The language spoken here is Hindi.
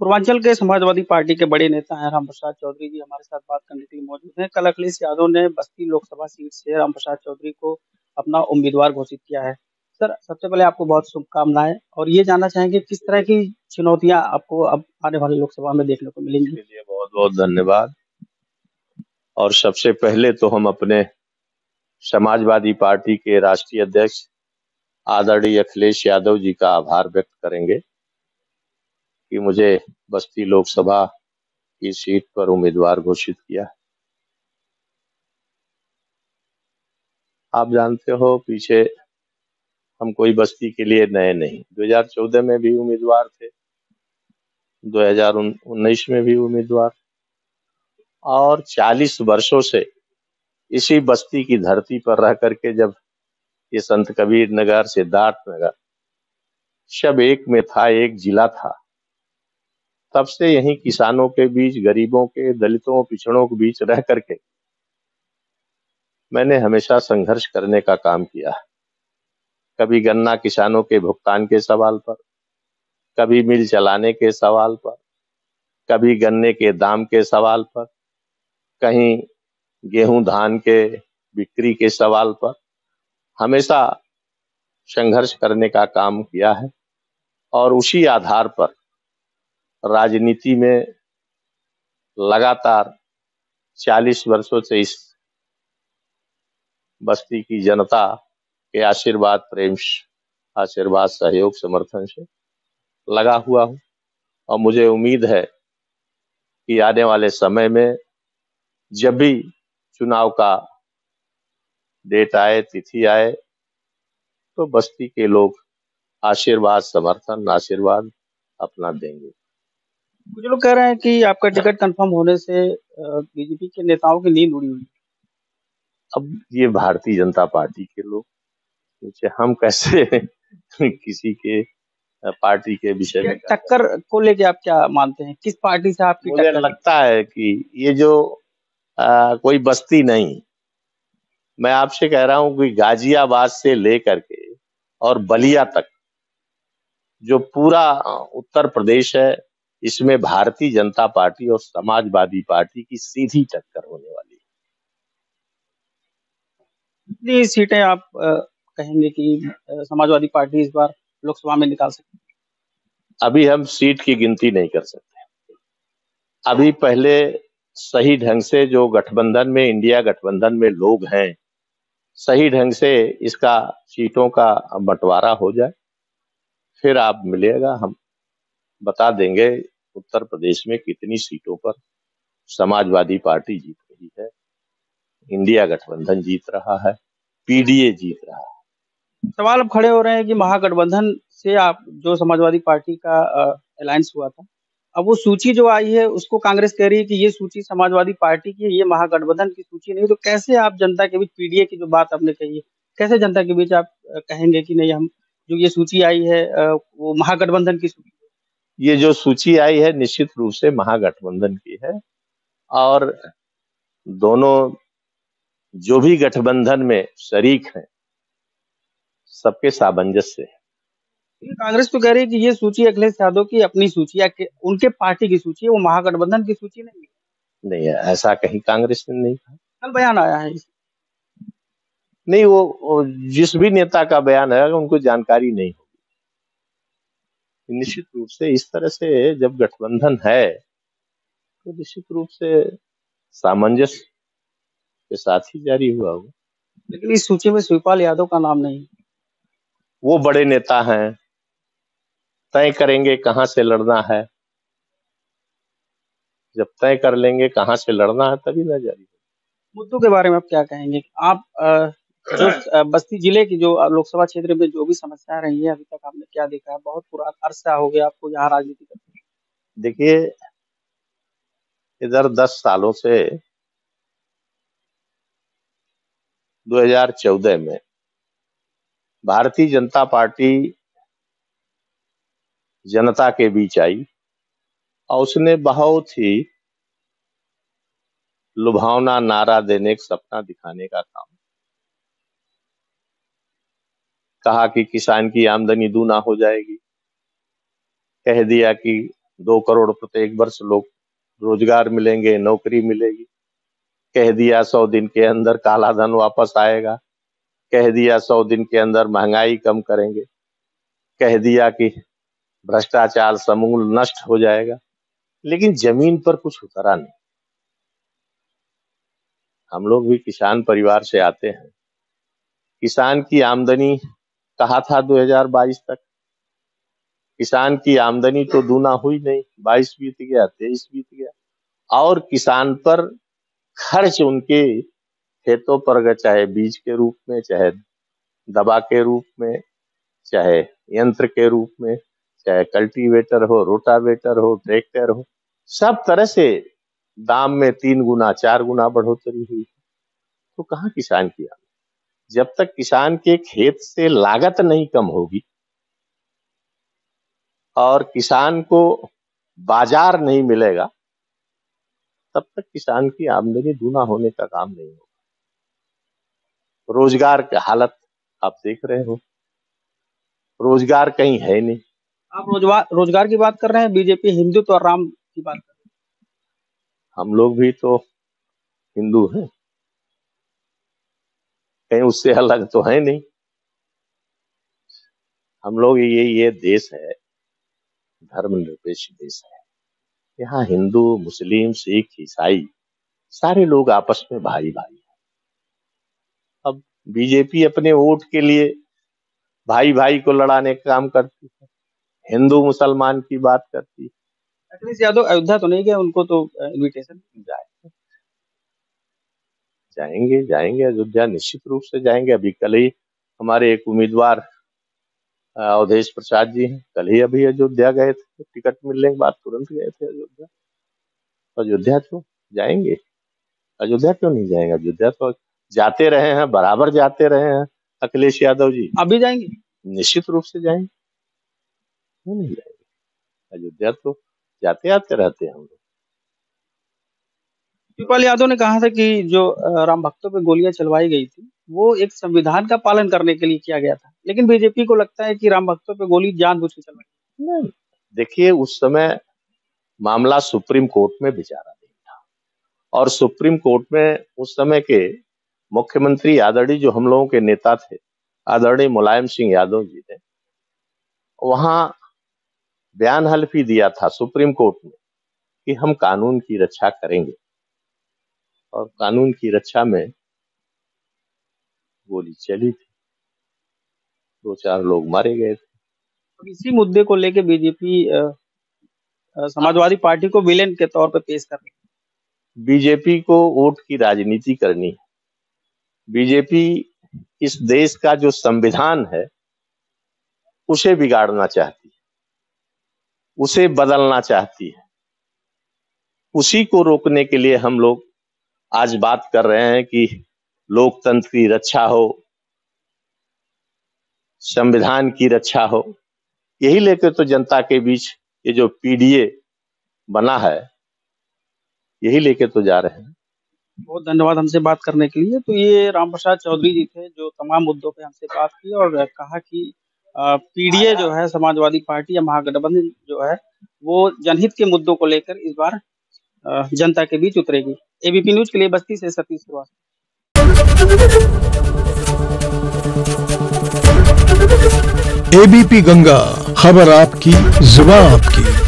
पूर्वांचल के समाजवादी पार्टी के बड़े नेता हैं रामप्रसाद चौधरी जी हमारे साथ बात करने के लिए मौजूद हैं। कल अखिलेश यादव ने बस्ती लोकसभा सीट से रामप्रसाद चौधरी को अपना उम्मीदवार घोषित किया है। सर, सबसे पहले आपको बहुत शुभकामनाएं और ये जानना चाहेंगे किस तरह की चुनौतियां आपको अब आने वाली लोकसभा में देखने को मिलेंगी। के लिए बहुत बहुत धन्यवाद। और सबसे पहले तो हम अपने समाजवादी पार्टी के राष्ट्रीय अध्यक्ष आदरणीय अखिलेश यादव जी का आभार व्यक्त करेंगे कि मुझे बस्ती लोकसभा की सीट पर उम्मीदवार घोषित किया। आप जानते हो, पीछे हम कोई बस्ती के लिए नए नहीं, 2014 में भी उम्मीदवार थे, 2019 में भी उम्मीदवार, और 40 वर्षों से इसी बस्ती की धरती पर रह करके जब ये संत कबीर नगर, सिद्धार्थ नगर सब एक में था, एक जिला था, तब से यहीं किसानों के बीच, गरीबों के, दलितों, पिछड़ों के बीच रह करके मैंने हमेशा संघर्ष करने का काम किया। कभी गन्ना किसानों के भुगतान के सवाल पर, कभी मिल चलाने के सवाल पर, कभी गन्ने के दाम के सवाल पर, कहीं गेहूं धान के बिक्री के सवाल पर हमेशा संघर्ष करने का काम किया है। और उसी आधार पर राजनीति में लगातार 40 वर्षों से इस बस्ती की जनता के आशीर्वाद, प्रेम, आशीर्वाद, सहयोग, समर्थन से लगा हुआ हूँ। और मुझे उम्मीद है कि आने वाले समय में जब भी चुनाव का डेट आए, तिथि आए, तो बस्ती के लोग आशीर्वाद, समर्थन, आशीर्वाद अपना देंगे। कुछ लोग कह रहे हैं कि आपका टिकट कंफर्म होने से बीजेपी के नेताओं की नींद उड़ी हुई है। अब ये भारतीय जनता पार्टी के लोग, हम कैसे किसी के पार्टी के विषय में टक्कर को लेके आप क्या मानते हैं, किस पार्टी से आपकी मुझे टक्कर? लगता है कि ये जो कोई बस्ती नहीं, मैं आपसे कह रहा हूं कि गाजियाबाद से लेकर के और बलिया तक जो पूरा उत्तर प्रदेश है, इसमें भारतीय जनता पार्टी और समाजवादी पार्टी की सीधी टक्कर होने वाली है। कितनी सीटें आप कहेंगे कि समाजवादी पार्टी इस बार लोकसभा में निकाल सकती है? अभी हम सीट की गिनती नहीं कर सकते। अभी पहले सही ढंग से जो गठबंधन में, इंडिया गठबंधन में लोग हैं, सही ढंग से इसका सीटों का बंटवारा हो जाए, फिर आप मिलेगा, हम बता देंगे उत्तर प्रदेश में कितनी सीटों पर समाजवादी पार्टी जीत रही है, इंडिया गठबंधन जीत रहा है, पीडीए जीत रहा है। सवाल अब खड़े हो रहे हैं कि महागठबंधन से आप जो समाजवादी पार्टी का अलायंस हुआ था, अब वो सूची जो आई है उसको कांग्रेस कह रही है कि ये सूची समाजवादी पार्टी की है, ये महागठबंधन की सूची नहीं। तो कैसे आप जनता के बीच पीडीए की जो बात आपने कही है, कैसे जनता के बीच आप कहेंगे कि नहीं, हम जो ये सूची आई है वो महागठबंधन की सूची? ये जो सूची आई है निश्चित रूप से महागठबंधन की है, और दोनों जो भी गठबंधन में शरीक हैं सबके सामंजस्य है। कांग्रेस तो कह रही है कि ये सूची अखिलेश यादव की अपनी सूची है, उनके पार्टी की सूची है, वो महागठबंधन की सूची नहीं है। नहीं है, ऐसा कहीं कांग्रेस ने नहीं कहा। कल बयान आया है नहीं, वो जिस भी नेता का बयान है उनको जानकारी नहीं होगी। निश्चित रूप से इस तरह से जब गठबंधन है तो निश्चित रूप से सामंजस्य के साथ ही जारी हुआ होगा। लेकिन इस सूची में शिवपाल यादव का नाम नहीं। वो बड़े नेता हैं, तय करेंगे कहां से लड़ना है, जब तय कर लेंगे कहां से लड़ना है तभी ना जारी होगा। मुद्दों के बारे में आप क्या कहेंगे? आप जो बस्ती जिले की जो लोकसभा क्षेत्र में जो भी समस्या रही है अभी तक आपने क्या देखा है? बहुत पूरा अरसा हो गया आपको यहाँ राजनीति करते। देखिए, इधर 10 सालों से 2014 में भारतीय जनता पार्टी जनता के बीच आई और उसने बहुत ही लुभावना नारा देने का, सपना दिखाने का काम, कहा कि किसान की आमदनी दूना हो जाएगी, कह दिया कि 2 करोड़ प्रत्येक वर्ष लोग रोजगार मिलेंगे, नौकरी मिलेगी। कह दिया 100 दिन के अंदर काला धन वापस आएगा, कह दिया 100 दिन के अंदर महंगाई कम करेंगे, कह दिया कि भ्रष्टाचार समूल नष्ट हो जाएगा, लेकिन जमीन पर कुछ उतरा नहीं। हम लोग भी किसान परिवार से आते हैं। किसान की आमदनी कहा था 2022 तक, किसान की आमदनी तो दूना हुई नहीं। 22 बीत गया, 23 बीत गया, और किसान पर खर्च उनके खेतों पर, चाहे बीज के रूप में, चाहे दवा के रूप में, चाहे यंत्र के रूप में, चाहे कल्टीवेटर हो, रोटावेटर हो, ट्रैक्टर हो, सब तरह से दाम में 3 गुना 4 गुना बढ़ोतरी हुई। तो कहाँ किसान की आमदनी? जब तक किसान के खेत से लागत नहीं कम होगी और किसान को बाजार नहीं मिलेगा, तब तक किसान की आमदनी दूना होने का काम नहीं होगा। रोजगार की हालत आप देख रहे हो, रोजगार कहीं है नहीं। आप रोजगार की बात कर रहे हैं, बीजेपी हिंदुत्व और राम की बात कर रहे हैं। हम लोग भी तो हिंदू हैं, कहीं उससे अलग तो है नहीं। हम लोग ये देश है, धर्मनिरपेक्ष देश है। यहाँ हिंदू, मुस्लिम, सिख, ईसाई सारे लोग आपस में भाई भाई हैं। अब बीजेपी अपने वोट के लिए भाई भाई को लड़ाने का काम करती है, हिंदू मुसलमान की बात करती है। अखिलेश यादव अयोध्या तो नहीं गए, उनको तो इनविटेशन जाएंगे अयोध्या, निश्चित रूप से जाएंगे। अभी कल ही हमारे एक उम्मीदवार अवधेश प्रसाद जी हैं, कल ही अभी अयोध्या गए थे, टिकट मिलने के बाद तुरंत गए थे अयोध्या। अयोध्या तो जाएंगे, अयोध्या क्यों नहीं जाएंगे? अयोध्या तो जाते रहे हैं, बराबर जाते रहे हैं अखिलेश यादव जी। अभी जाएंगे? निश्चित रूप से जाएंगे, क्यों नहीं जाएंगे? अयोध्या तो जाते आते रहते हैं हम लोग। शिवपाल यादव ने कहा था कि जो राम भक्तों पे गोलियां चलवाई गई थी वो एक संविधान का पालन करने के लिए किया गया था, लेकिन बीजेपी को लगता है कि राम भक्तों पे गोली जानबूझ के चलवाई। नहीं, देखिए उस समय मामला सुप्रीम कोर्ट में विचारा नहीं था, और सुप्रीम कोर्ट में उस समय के मुख्यमंत्री आदरणीय जो हम लोगों के नेता थे, आदरणीय मुलायम सिंह यादव जी ने वहां बयान हल्फी दिया था सुप्रीम कोर्ट में कि हम कानून की रक्षा करेंगे, और कानून की रक्षा में गोली चली थी, 2-4 लोग मारे गए थे। तो इसी मुद्दे को लेकर बीजेपी समाजवादी पार्टी को विलेन के तौर पर पेश कर रही है। बीजेपी को वोट की राजनीति करनी है। बीजेपी इस देश का जो संविधान है उसे बिगाड़ना चाहती है, उसे बदलना चाहती है। उसी को रोकने के लिए हम लोग आज बात कर रहे हैं कि लोकतंत्र की रक्षा हो, संविधान की रक्षा हो। यही लेकर तो जनता के बीच ये जो पीडीए बना है, यही लेके तो जा रहे हैं। बहुत धन्यवाद हमसे बात करने के लिए। तो ये रामप्रसाद चौधरी जी थे जो तमाम मुद्दों पे हमसे बात की और कहा कि पीडीए जो है, समाजवादी पार्टी या महागठबंधन जो है, वो जनहित के मुद्दों को लेकर इस बार जनता के बीच उतरेगी। एबीपी न्यूज के लिए बस्ती से सतीश श्रीवास्तव। एबीपी गंगा, खबर आपकी, जुबान आपकी।